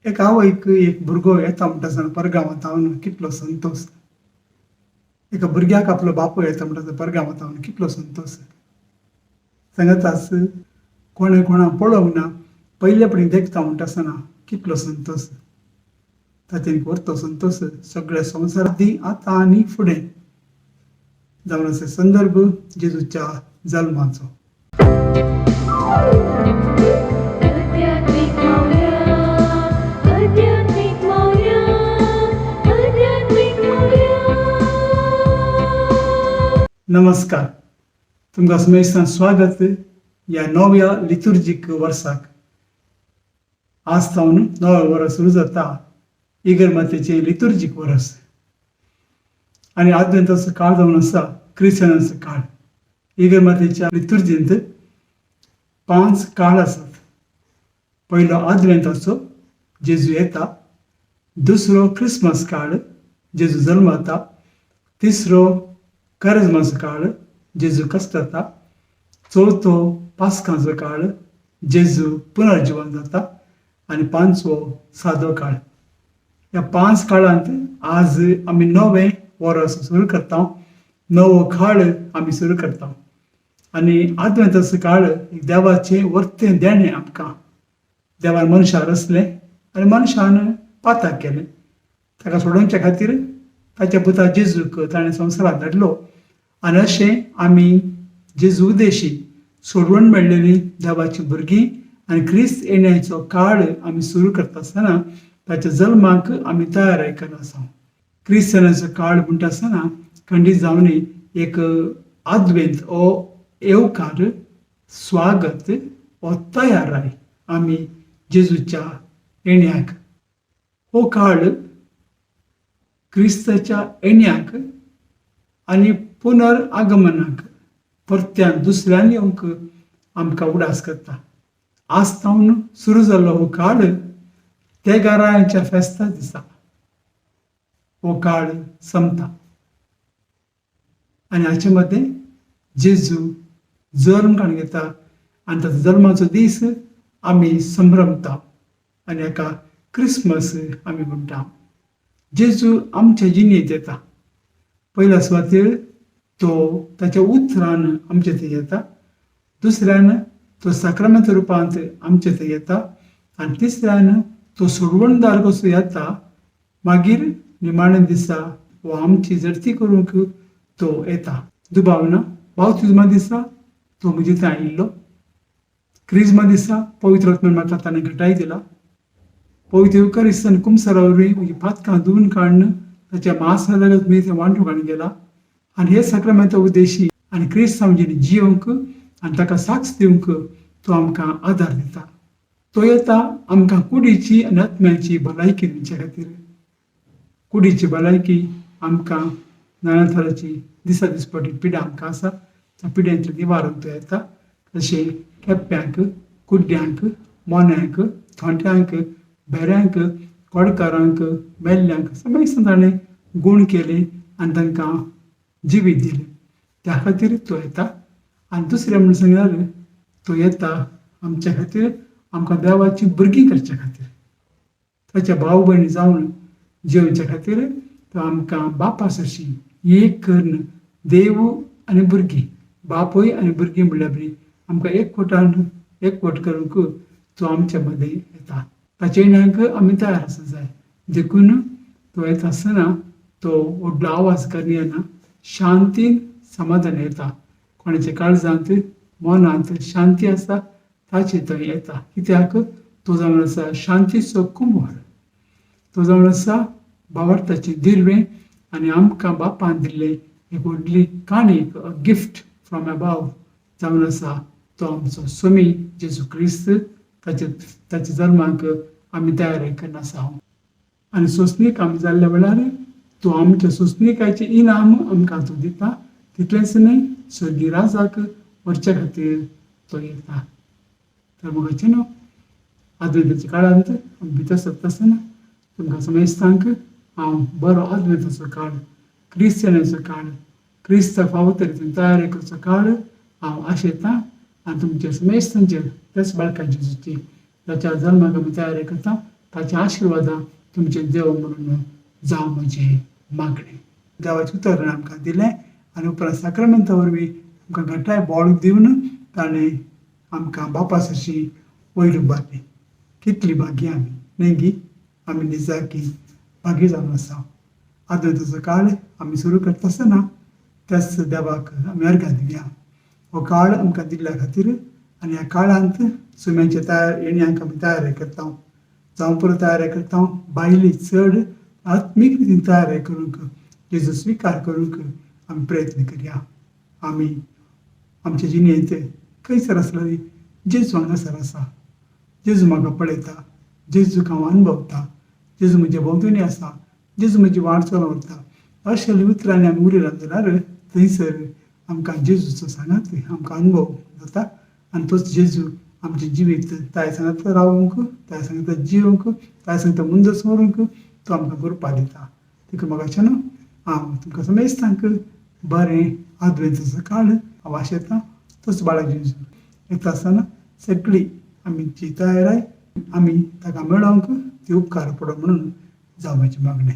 एक आवयक एक भुरगो येता म्हणटा परगांवांत हांव कितलो संतोश. एका भुरग्याक आपलो बापूय येता म्हणटा परगांवांत हांव कितलो संतोश. सांगातास कोणें कोणा पळोवंक ना पयले पडीं देखता म्हणटा आसतना कितलो संतोश. तातूंत परतो संतोश सगळ्या संवसारांत आतां आनी फुडें जावन आसा. संदर्भ जेजूच्या जल्माचो. नमस्कार. तुमकां समेस्तान स्वागत ह्या नव्या लितुर्जीक वर्साक. आज सावन नवें वर्स सुरू जाता, इगर मातेचें लितुर्जीक वर्स. आनी आद्वेंताचो काळ जावन आसा क्रिस्तांवांचो काळ. इगर मातेच्या लितुर्जींत 5 काळ आसात. पयलो आद्वेंताचो, जेजू येता. दुसरो क्रिस्मस काळ, जेजू जल्मता. तिसरो कारिजमाचो काळ, जेजू कश्टाता. चवथो पास्कांचो काळ, जेजू पुनर्जीवन जाता. आनी 5वो सादो काळ. ह्या 5 काळांत आज आमी नवें वर्स सुरू करता. नवो काळ आमी सुरू करता. आनी आद्वेंताचो काळ एक देवाचें वर्तें देणें आमकां. देवान मनशार रचलें आनी मनशान पाताक केलें. ताका सोडोवचे खातीर ताच्या पुता जेजूक ताणें संवसारांत धाडलो. आनी अशें आमी जेजू उदेशी सोडवण मेळिल्लीं देवाचीं भुरगीं आनी क्रिस्त येण्याचो काळ आमी सुरू करता आसतना ताच्या जल्माक आमी तयारी करता आसा. क्रिस्त येण्याचो काळ म्हणटा आसतना खंडीत जावन एक आद्वेंत हो येवकार, स्वागत हो तयाराय आमी जेजूच्या येण्याक. हो काळ क्रिस्ताच्या येण्याक आनी पुनर्आगमनाक परत्यान दुसऱ्यान येवंक आमकां उडास करता. आज सावन सुरू जाल्लो हो काळ तेगारांच्या फेस्ता दिसा हो काळ संपता. आनी हाचे मदें जेजू जल्म काण घेता आनी ताचो जल्माचो दीस आमी संभ्रमता आनी हाका क्रिस्मस आमी म्हणटा. जेजू आमच्या जिणेंत येता. पयल्या सुवातेर तो ताच्या उतरान आमचे थंय येता. दुसऱ्यान तो साक्रामेंत रुपांत आमचे थंय येता. आनी तिसऱ्यान तो सोडवणदार कसो येता. मागीर निमाणे दिसा वो आमची जर्ती करूंक तो येता. दुबावना बावतिस्मा दिसा तो म्हजे थंय आयिल्लो. क्रिस्मा दिसा पवित्र आत्म्यान म्हाका ताणें घटाय दिला. पवित्र युकारिस्तान कुमसारा वरवीं म्हजी पातकां धुवन काडून ताच्या महासागरांत तुमी थंय वांटून काडून गेला. आनी हे साक्रामेंता उद्देशी आनी क्रिस्त आमचेर जियोंक आनी ताका साक्ष दिवंक तो आमकां आदार दिता. तो येता आमकां कुडीची आनी आत्म्याची भलायकी दिवचे खातीर. कुडीची भलायकी आमकां नाना तरांची दिसा दिसपटी पिडां आमकां आसा. त्या पिड्यांतले निवारण तो येता. तशें केप्यांक, कुड्ड्यांक, मोन्यांक, थोंट्यांक, बेऱ्यांक, कोडकारांक, मेल्ल्यांक सगळ्यांक ताणें गूण केले आनी तांकां जिवीत दिलें. त्या खातीर तो येता. आनी दुसरें म्हणून सांगल्यार तो येता आमच्या खातीर आमकां देवाची भुरगीं करचे खातीर. ताच्या भाव भयणी जावन जियोवचे खातीर तो आमकां बापा सरशी एक करून देव आनी भुरगीं, बापूय आनी भुरगीं म्हणल्यार बरी आमकां एकवट करूंक तो आमचे मदें येता. ताचे येण्याक आमी तयार आसूं जाय. देखून तो येता आसतना तो व्हडलो आवाज करून येना. शांतीन समाधान येता. कोणाच्या काळजांत मनांत शांती आसा ताची तो येता. कित्याक तो जावन आसा शांतीचो कुंभार. तो जावन आसा भावार्थाची दिरवें आनी आमकां बापान दिल्लें एक व्हडली काणीक, गिफ्ट फ्रॉम अबाव जावन आसा तो आमचो स्वामी जेजू क्रिस्त. ताच्या जल्माक आमी तयारी करना आसा. आनी सोंसणीक आमी जाल्ल्या वेळार तो आमच्या सोंसणिकाचें इनाम आमकां तो दिता. तितलेंच न्हय, स्वर्गीय राजाक व्हरचे खातीर तो येता. तर मुखाचें न्हू आद्वेंताच्या काळांत आमी भितर सरता आसतना तुमकां समेस्तांक हांव बरो आद्वेंताचो काळ, क्रिस्त येण्याचो काळ, क्रिस्त फावो तरेन तयारी करचो काळ हांव आशेतां. आनी तुमच्या समेस्तांचेर त्याच बाळकांची जेजूची ताच्या जल्माक आमी तयारी करता ताच्या आशिर्वादां तुमचे देव म्हणून जावं म्हजी मागणी. देवाचें उतर आमकां दिलें आनी उपरांत साक्रामेंता वरवीं आमकां घटाय बोळ दिवन ताणें आमकां बापा सरशी वयर उबारली. कितली भागी आमी न्हय गी? आमी निजाकी भागी जावन आसा. आदवंताचो काळ आमी सुरू करता आसतना त्याच देवाक आमी अर्घां दिवया. हो काळ आमकां दिल्ल्या खातीर आनी ह्या काळांत सुम्याचे येणयांक आमी तयारी करता. जावं पुरो तयारी करता बायली चड आत्मीक रितीन तयारी करूंक जेजू स्विकार करूंक आमी प्रयत्न करया. आमी आमचे जिणेंत खंयसर आसलेली जेजू हांगासर आसा. जेजू म्हाका पळयता, जेजूक हांव अनुभवता, जेजू म्हजे भोंवतणी आसा, जेजू म्हजी वाटचाल व्हरता. अशें उतरांनी आमी उरयला जाल्यार थंयसर आमकां जेजूचो सांगात आमकां अनुभव जाता आनी तोच जेजू आमचें जिवीत ताचे सांगत रावूंक, ताचे सांगत जिवंक, ताचे सांगत मुंदस व्हरूंक तो आमकां करपा दिता. देखून म्हाका न्हू हांव तुमकां समेस्तांक बरें आदवेंताचो काळ हांव आशेतां. तोच बाळा जेजू येता आसतना सगळी आमची तयाराय आमी ताका मेळोवंक ती उपकार पडो म्हणून जावं म्हजी मागणी.